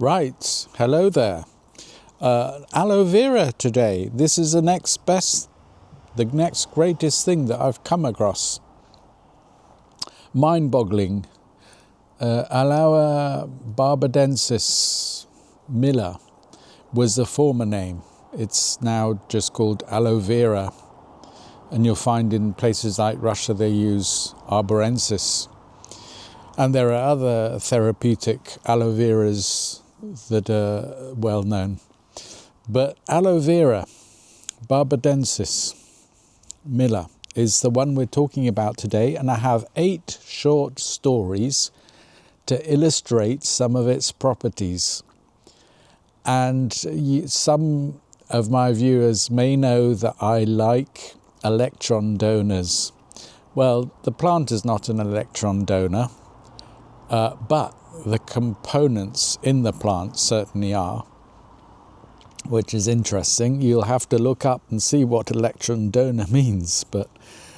Right, hello there. Aloe Vera today. This is the next greatest thing that I've come across. Mind-boggling. Aloe Barbadensis Miller was the former name. It's now just called Aloe Vera. And you'll find in places like Russia they use Barbadensis. And there are other therapeutic aloe veras that are well known. But Aloe Vera, Barbadensis Miller, is the one we're talking about today. And I have 8 short stories to illustrate some of its properties. And some of my viewers may know that I like electron donors. Well, the plant is not an electron donor, but the components in the plant certainly are, which is interesting. You'll have to look up and see what electron donor means, but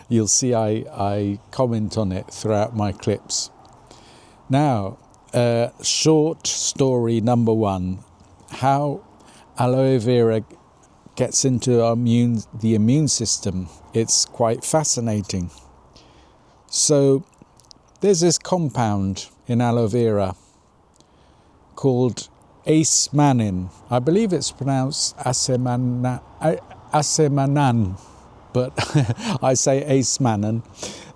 you'll see I comment on it throughout my clips. Now, short story number 1, how aloe vera gets into the immune system. It's quite fascinating. So there's this compound in aloe vera called Acemannan. I believe it's pronounced Acemannan, but I say Acemannan.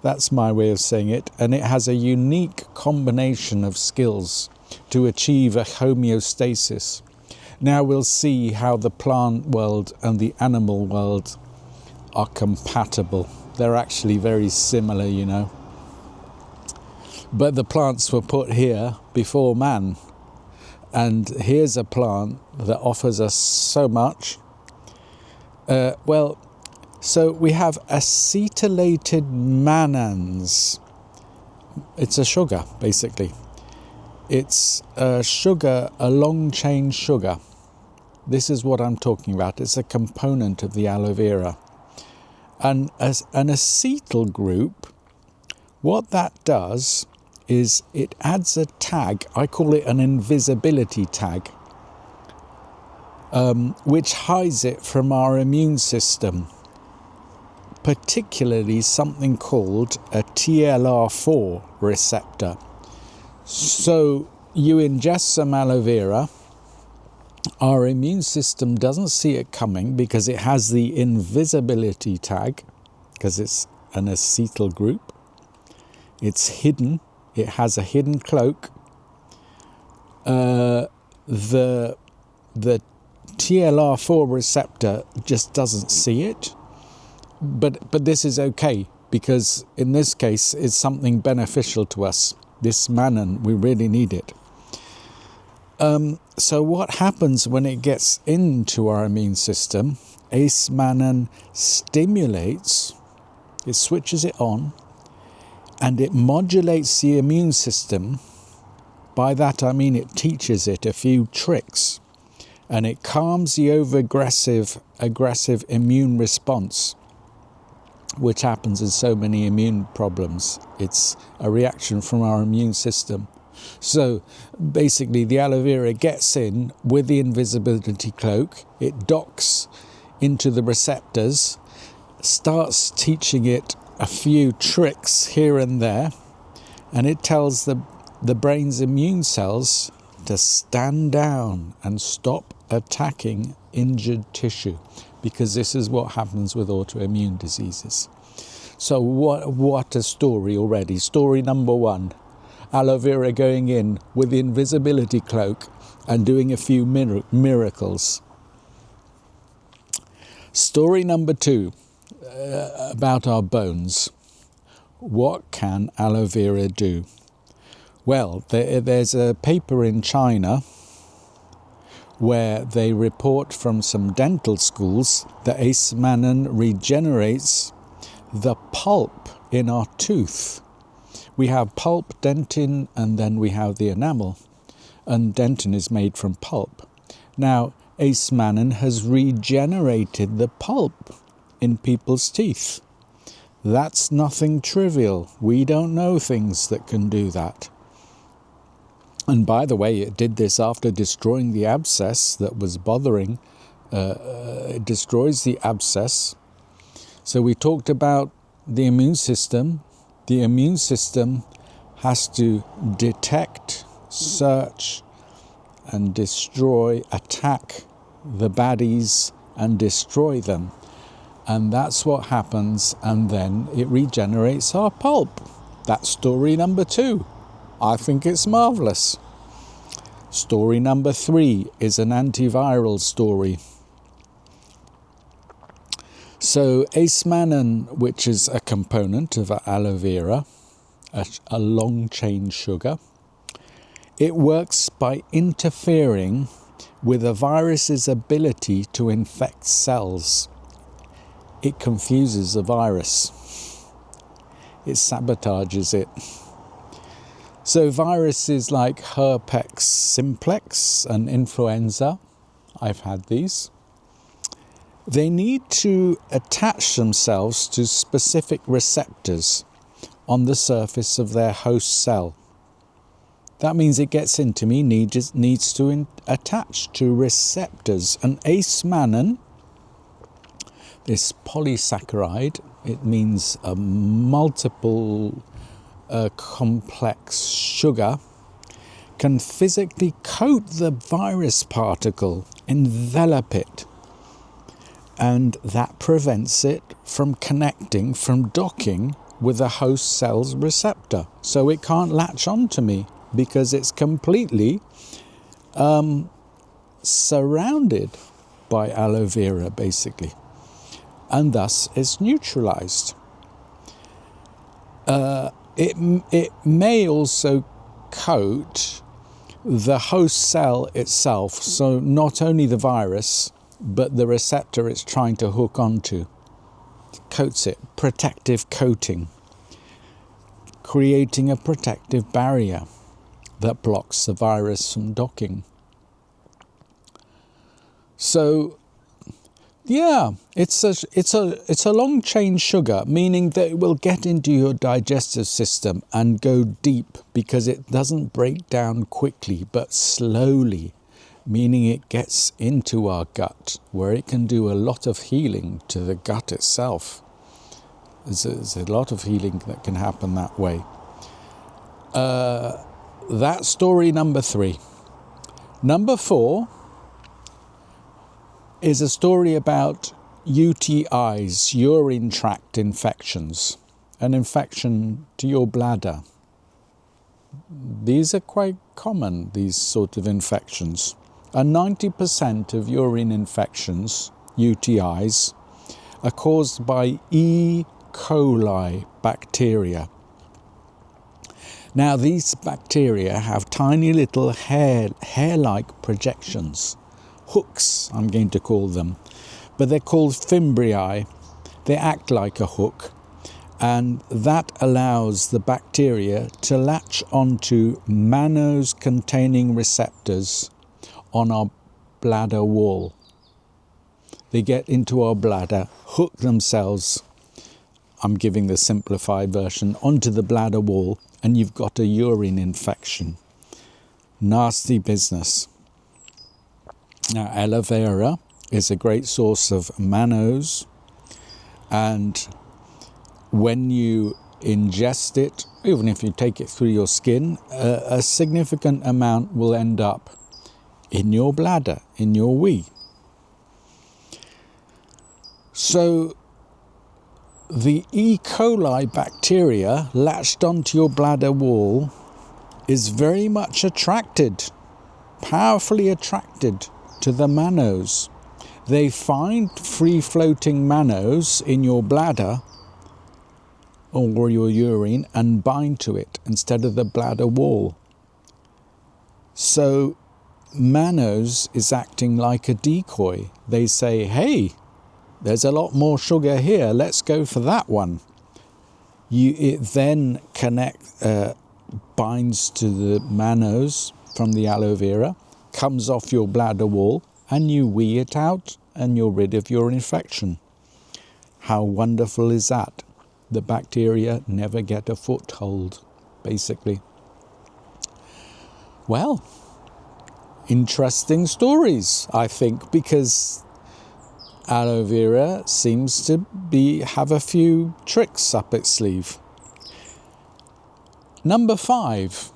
That's my way of saying it. And it has a unique combination of skills to achieve a homeostasis. Now we'll see how the plant world and the animal world are compatible. They're actually very similar, you know. But the plants were put here before man. And here's a plant that offers us so much. So we have Acetylated Mannans. It's a sugar, basically. It's a sugar, a long-chain sugar. This is what I'm talking about. It's a component of the aloe vera. And as an acetyl group, what that does is it adds a tag. I call it an invisibility tag, which hides it from our immune system, particularly something called a TLR4 receptor. So you ingest some aloe vera, our immune system doesn't see it coming because it has the invisibility tag, because it's an acetyl group. It's hidden. It has a hidden cloak. The TLR4 receptor just doesn't see it. But this is okay, because in this case it's something beneficial to us. This mannan, we really need it. So what happens when it gets into our immune system? Acemannan stimulates, it switches it on, and it modulates the immune system. By that I mean it teaches it a few tricks, and it calms the aggressive immune response, which happens in so many immune problems. It's a reaction from our immune system. So basically the aloe vera gets in with the invisibility cloak, it docks into the receptors, starts teaching it a few tricks here and there, and it tells the brain's immune cells to stand down and stop attacking injured tissue, because this is what happens with autoimmune diseases. So what a story already. Story number 1, aloe vera going in with the invisibility cloak and doing a few miracles. Story number 2, about our bones. What can aloe vera do? Well, there's a paper in China where they report from some dental schools that Acemannan regenerates the pulp in our tooth. We have pulp, dentin, and then we have the enamel. And dentin is made from pulp. Now, Acemannan has regenerated the pulp in people's teeth. That's nothing trivial. We don't know things that can do that. And by the way, it did this after destroying the abscess that was bothering. It destroys the abscess. So we talked about the immune system. The immune system has to detect, search, and destroy, attack the baddies and destroy them. And that's what happens, and then it regenerates our pulp. That's story number 2. I think it's marvellous. Story number 3 is an antiviral story. So Acemannan, which is a component of aloe vera, a long-chain sugar, it works by interfering with a virus's ability to infect cells. It confuses the virus. It sabotages it. So viruses like herpes simplex and influenza, I've had these, they need to attach themselves to specific receptors on the surface of their host cell. That means it gets into me, needs to attach to receptors. And Acemannan, this polysaccharide, it means a multiple complex sugar, can physically coat the virus particle, envelop it, and that prevents it from connecting, from docking with the host cell's receptor. So it can't latch onto me because it's completely surrounded by aloe vera, basically. And thus it's neutralized. It may also coat the host cell itself, so not only the virus, but the receptor it's trying to hook onto. Coats it, protective coating, creating a protective barrier that blocks the virus from docking. So, yeah, it's a long chain sugar, meaning that it will get into your digestive system and go deep because it doesn't break down quickly but slowly, meaning it gets into our gut where it can do a lot of healing to the gut itself. There's a lot of healing that can happen that way. That's story number 3. Number 4 is a story about UTIs, urine tract infections, an infection to your bladder. These are quite common, these sort of infections. And 90% of urine infections, UTIs, are caused by E. coli bacteria. Now, these bacteria have tiny little hair-like projections. Hooks, I'm going to call them, but they're called fimbriae. They act like a hook, and that allows the bacteria to latch onto mannose-containing receptors on our bladder wall. They get into our bladder, hook themselves, I'm giving the simplified version, onto the bladder wall, and you've got a urine infection. Nasty business. Now, aloe vera is a great source of mannose, and when you ingest it, even if you take it through your skin, a significant amount will end up in your bladder, in your wee. So the E. coli bacteria latched onto your bladder wall is very much attracted, powerfully attracted to the mannose. They find free-floating mannose in your bladder or your urine and bind to it instead of the bladder wall. So mannose is acting like a decoy. They say, hey, there's a lot more sugar here, let's go for that one. It then binds to the mannose from the aloe vera, comes off your bladder wall, and you wee it out, and you're rid of your infection. How wonderful is that? The bacteria never get a foothold, basically. Well, interesting stories, I think, because aloe vera seems to have a few tricks up its sleeve. Number 5,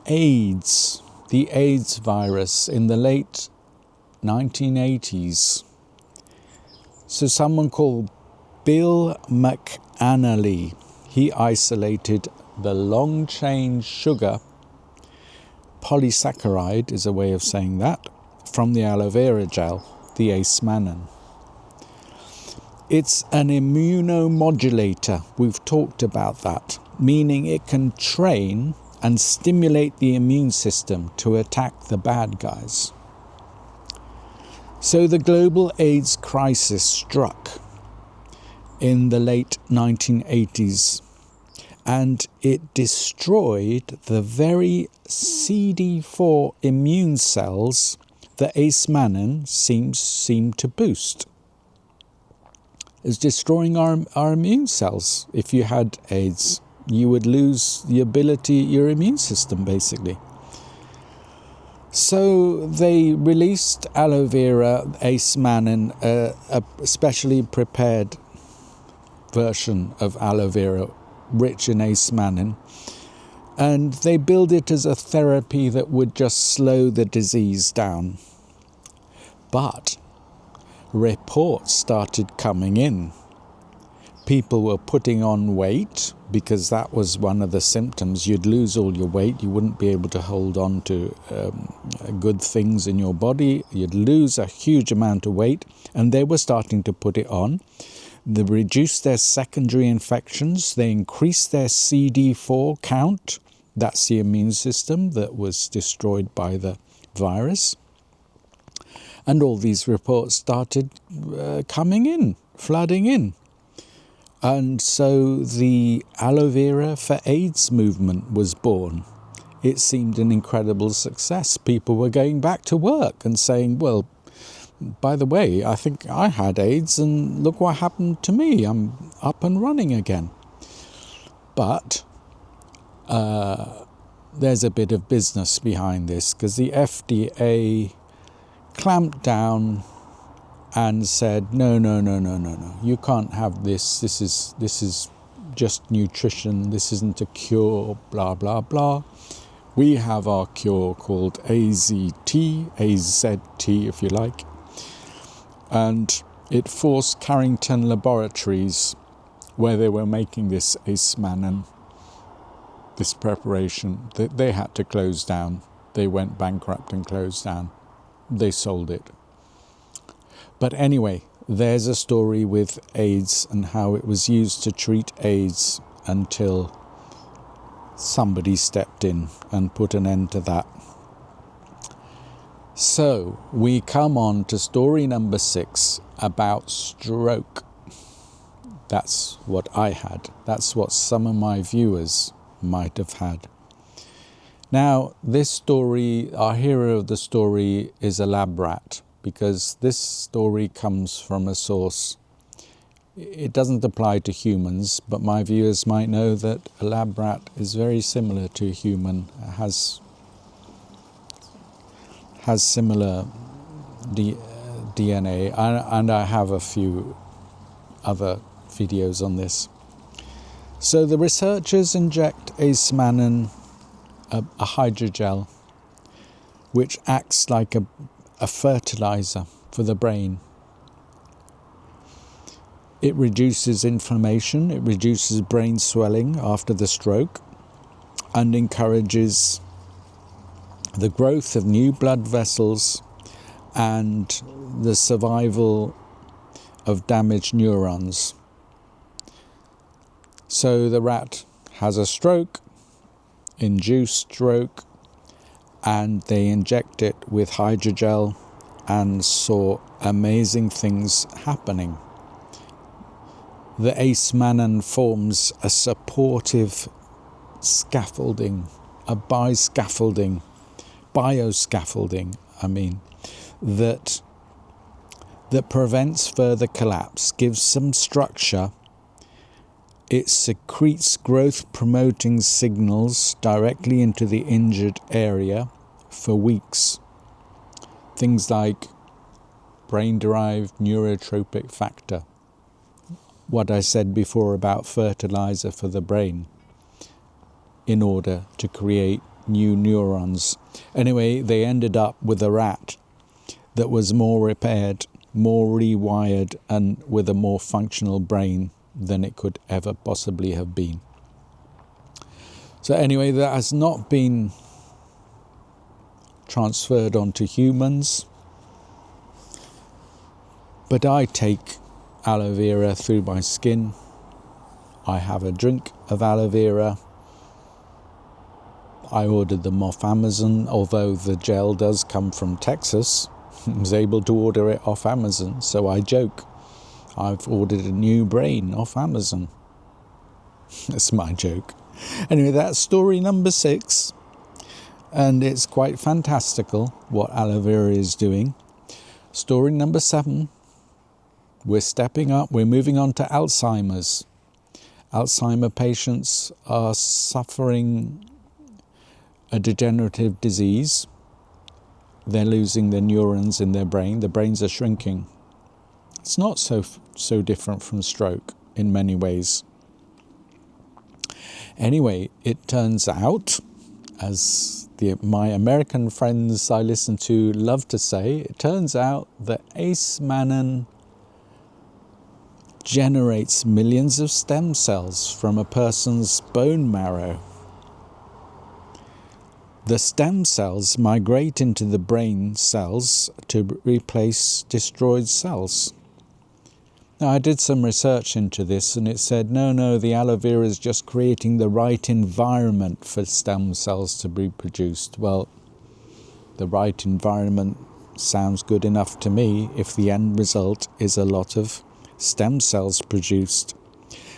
AIDS. The AIDS virus in the late 1980s. So someone called Bill McAnally, he isolated the long-chain sugar, polysaccharide is a way of saying that, from the aloe vera gel, the Acemannan. It's an immunomodulator, we've talked about that, meaning it can train and stimulate the immune system to attack the bad guys. So the global AIDS crisis struck in the late 1980s, and it destroyed the very CD4 immune cells that Acemannan seemed to boost. It's destroying our immune cells. If you had AIDS, you would lose the ability, your immune system, basically. So they released aloe vera, Acemannan, a specially prepared version of aloe vera, rich in Acemannan, and they billed it as a therapy that would just slow the disease down. But reports started coming in. People were putting on weight because that was one of the symptoms. You'd lose all your weight. You wouldn't be able to hold on to good things in your body. You'd lose a huge amount of weight, and they were starting to put it on. They reduced their secondary infections. They increased their CD4 count. That's the immune system that was destroyed by the virus. And all these reports started coming in, flooding in. And so the aloe vera for AIDS movement was born. It seemed an incredible success. People were going back to work and saying, well, by the way, I think I had AIDS and look what happened to me. I'm up and running again. But there's a bit of business behind this, because the FDA clamped down and said, no, you can't have this. This is just nutrition. This isn't a cure, blah, blah, blah. We have our cure called AZT if you like. And it forced Carrington Laboratories, where they were making this Acemannan, this preparation, they had to close down. They went bankrupt and closed down. They sold it. But anyway, there's a story with AIDS and how it was used to treat AIDS until somebody stepped in and put an end to that. So we come on to story number 6 about stroke. That's what I had. That's what some of my viewers might have had. Now, this story, our hero of the story is a lab rat, because this story comes from a source. It doesn't apply to humans, but my viewers might know that a lab rat is very similar to a human, has similar DNA, and I have a few other videos on this. So the researchers inject Acemannan, a hydrogel, which acts like a fertilizer for the brain. It reduces inflammation, it reduces brain swelling after the stroke, and encourages the growth of new blood vessels and the survival of damaged neurons. So the rat has a stroke, induced stroke, and they inject it with hydrogel and saw amazing things happening. The Acemannan forms a supportive scaffolding, a bioscaffolding, that prevents further collapse, gives some structure. It secretes growth-promoting signals directly into the injured area, for weeks. Things like brain-derived neurotropic factor, what I said before about fertilizer for the brain, in order to create new neurons. Anyway, they ended up with a rat that was more repaired, more rewired, and with a more functional brain than it could ever possibly have been. So anyway, that has not been transferred onto humans, but I take aloe vera through my skin. I have a drink of aloe vera. I ordered them off Amazon, although the gel does come from Texas. I was able to order it off Amazon, so I joke. I've ordered a new brain off Amazon. That's my joke. Anyway, that's story number 6. And it's quite fantastical what aloe vera is doing. Story number 7. We're stepping up. We're moving on to Alzheimer's. Alzheimer patients are suffering a degenerative disease. They're losing their neurons in their brain. The brains are shrinking. It's not so different from stroke in many ways. Anyway, it turns out, as my American friends I listen to love to say, it turns out that Acemannan generates millions of stem cells from a person's bone marrow. The stem cells migrate into the brain cells to replace destroyed cells. Now, I did some research into this, and it said, no, the aloe vera is just creating the right environment for stem cells to be produced. Well, the right environment sounds good enough to me if the end result is a lot of stem cells produced.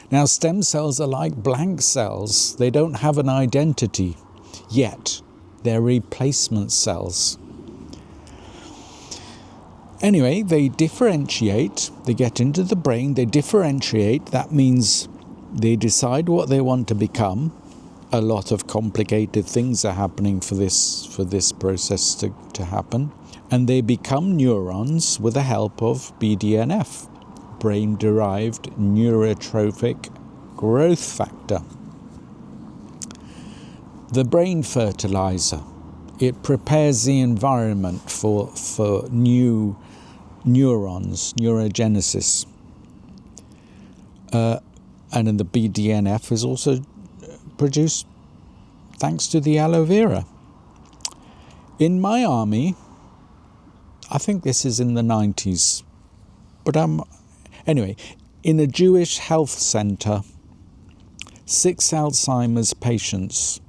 Now, stem cells are like blank cells. They don't have an identity yet. They're replacement cells. Anyway, they differentiate. They get into the brain. They differentiate. That means they decide what they want to become. A lot of complicated things are happening for this process to happen. And they become neurons with the help of BDNF, brain-derived neurotrophic growth factor. The brain fertilizer, it prepares the environment for new neurons, neurogenesis. And then the BDNF is also produced thanks to the aloe vera. In my army, I think this is in the 90s, but anyway, in a Jewish health centre, 6 Alzheimer's patients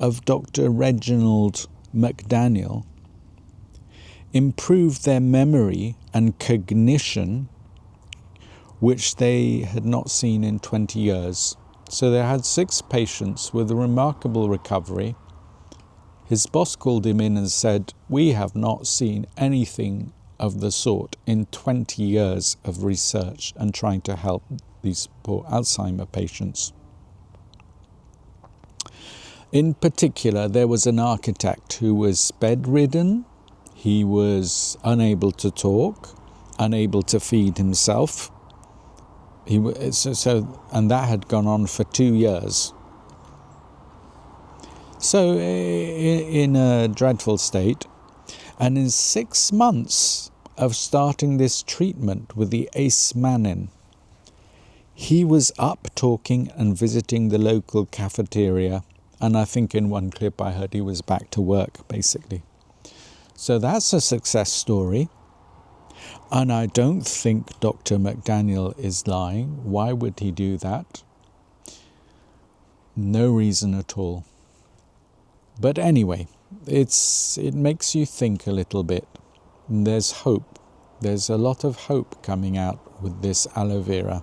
of Dr. Reginald McDaniel improved their memory and cognition, which they had not seen in 20 years. So they had 6 patients with a remarkable recovery. His boss called him in and said, "We have not seen anything of the sort in 20 years of research and trying to help these poor Alzheimer patients." In particular, there was an architect who was bedridden. He was unable to talk, unable to feed himself. And that had gone on for 2 years. So in a dreadful state. And in 6 months of starting this treatment with the Acemannan, he was up talking and visiting the local cafeteria. And I think in one clip I heard he was back to work, basically. So that's a success story. And I don't think Dr. McDaniel is lying. Why would he do that? No reason at all. But anyway, it makes you think a little bit. And there's hope. There's a lot of hope coming out with this aloe vera.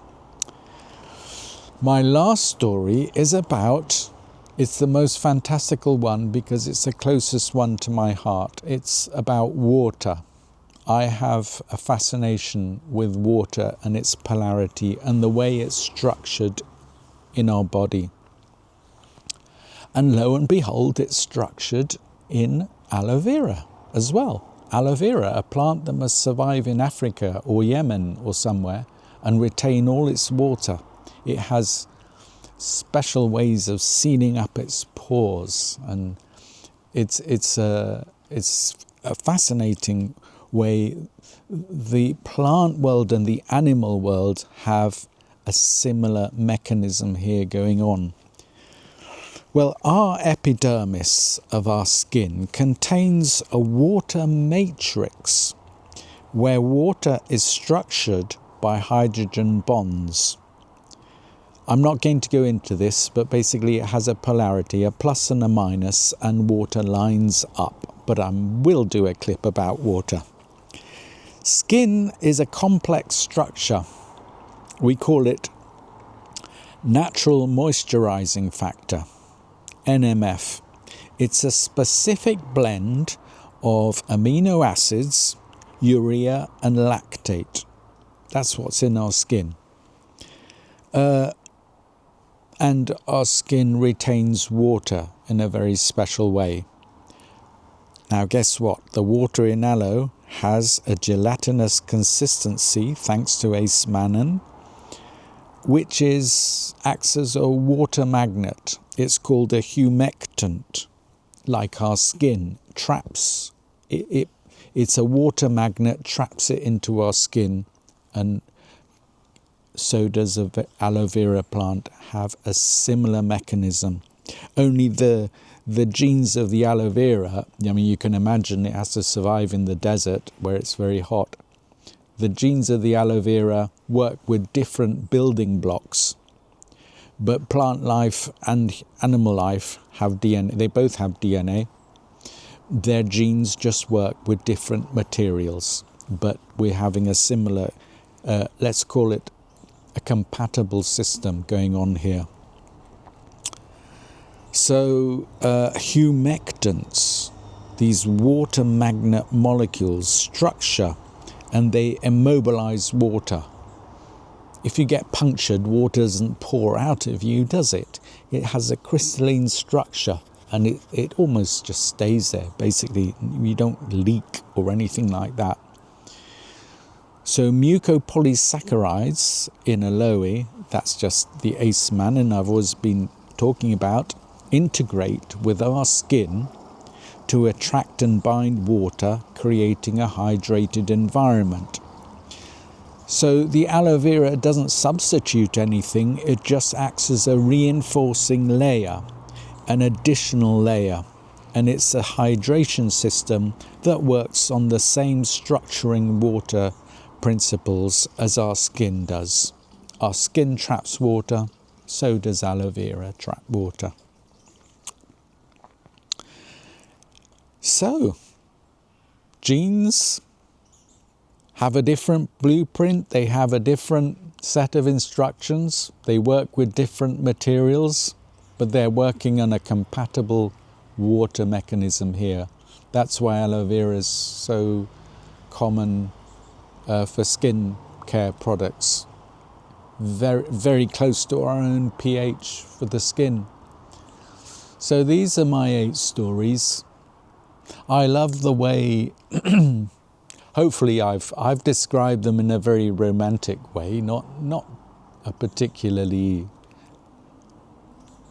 My last story is about... It's the most fantastical one because it's the closest one to my heart. It's about water. I have a fascination with water and its polarity and the way it's structured in our body. And lo and behold, it's structured in aloe vera as well. Aloe vera, a plant that must survive in Africa or Yemen or somewhere and retain all its water. It has special ways of sealing up its pores, and it's a fascinating way. The plant world and the animal world have a similar mechanism here going on. Well, our epidermis of our skin contains a water matrix where water is structured by hydrogen bonds. I'm not going to go into this, but basically it has a polarity, a plus and a minus, and water lines up. But I will do a clip about water. Skin is a complex structure. We call it natural moisturizing factor, NMF. It's a specific blend of amino acids, urea and lactate. That's what's in our skin. And our skin retains water in a very special way. Now guess what? The water in aloe has a gelatinous consistency thanks to Acemannan, which acts as a water magnet. It's called a humectant, like our skin traps it. It's a water magnet, traps it into our skin, and so does an aloe vera plant have a similar mechanism. Only the genes of the aloe vera, I mean, you can imagine it has to survive in the desert where it's very hot. The genes of the aloe vera work with different building blocks. But plant life and animal life have DNA. They both have DNA. Their genes just work with different materials. But we're having a similar, let's call it a compatible system going on here. So humectants, these water magnet molecules, structure and they immobilize water. If you get punctured, water doesn't pour out of you, does it? It has a crystalline structure and it almost just stays there. Basically, you don't leak or anything like that. So mucopolysaccharides in aloe, that's just the Acemannan I've always been talking about, integrate with our skin to attract and bind water, creating a hydrated environment. So the aloe vera doesn't substitute anything, it just acts as a reinforcing layer, an additional layer. And it's a hydration system that works on the same structuring water principles as our skin does. Our skin traps water, so does aloe vera trap water. So, genes have a different blueprint, they have a different set of instructions, they work with different materials, but they're working on a compatible water mechanism here. That's why aloe vera is so common for skin care products. Very, very close to our own pH for the skin. So these are my 8 stories. I love the way, hopefully I've described them in a very romantic way, not a particularly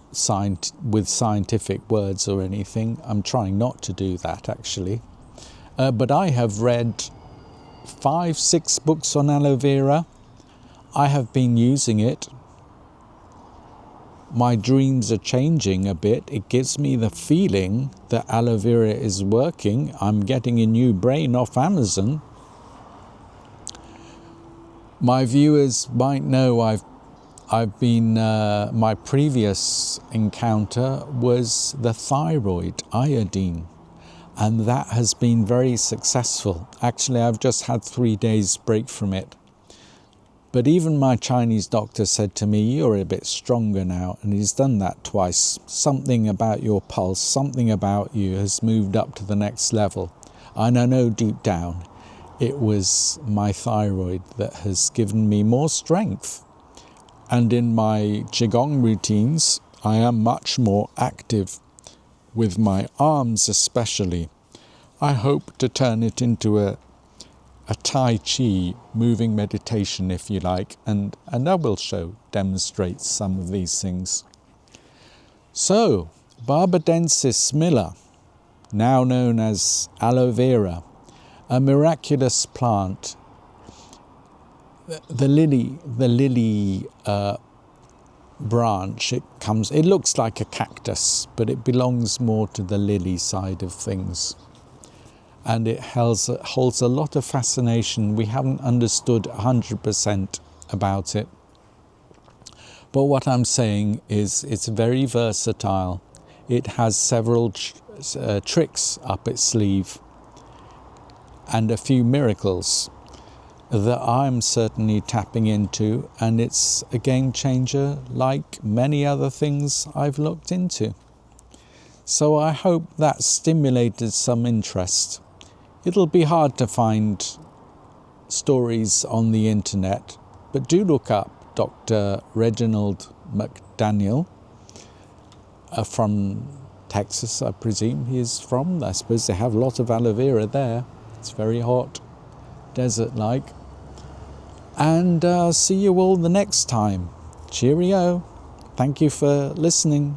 with scientific words or anything. I'm trying not to do that actually. But I have read 5-6 books on aloe vera. I have been using it. My dreams are changing a bit. It gives me the feeling that aloe vera is working. I'm getting a new brain off Amazon. My viewers might know I've been, my previous encounter was the thyroid iodine, and that has been very successful. Actually, I've just had 3 days break from it. But even my Chinese doctor said to me, you're a bit stronger now, and he's done that twice. Something about your pulse, something about you has moved up to the next level. And I know deep down it was my thyroid that has given me more strength. And in my Qigong routines, I am much more active with my arms especially. I hope to turn it into a Tai Chi moving meditation, if you like, and I will demonstrate some of these things. So, Barbadensis miller, now known as Aloe Vera, a miraculous plant. The lily branch, it looks like a cactus, but it belongs more to the lily side of things. And it holds a lot of fascination. We haven't understood 100% about it. But what I'm saying is it's very versatile. It has several tricks up its sleeve and a few miracles that I'm certainly tapping into, and it's a game changer like many other things I've looked into. So I hope that stimulated some interest. It'll be hard to find stories on the internet, but do look up Dr. Reginald McDaniel from Texas, I presume he is from. I suppose they have a lot of aloe vera there. It's very hot, desert-like. And see you all the next time. Cheerio. Thank you for listening.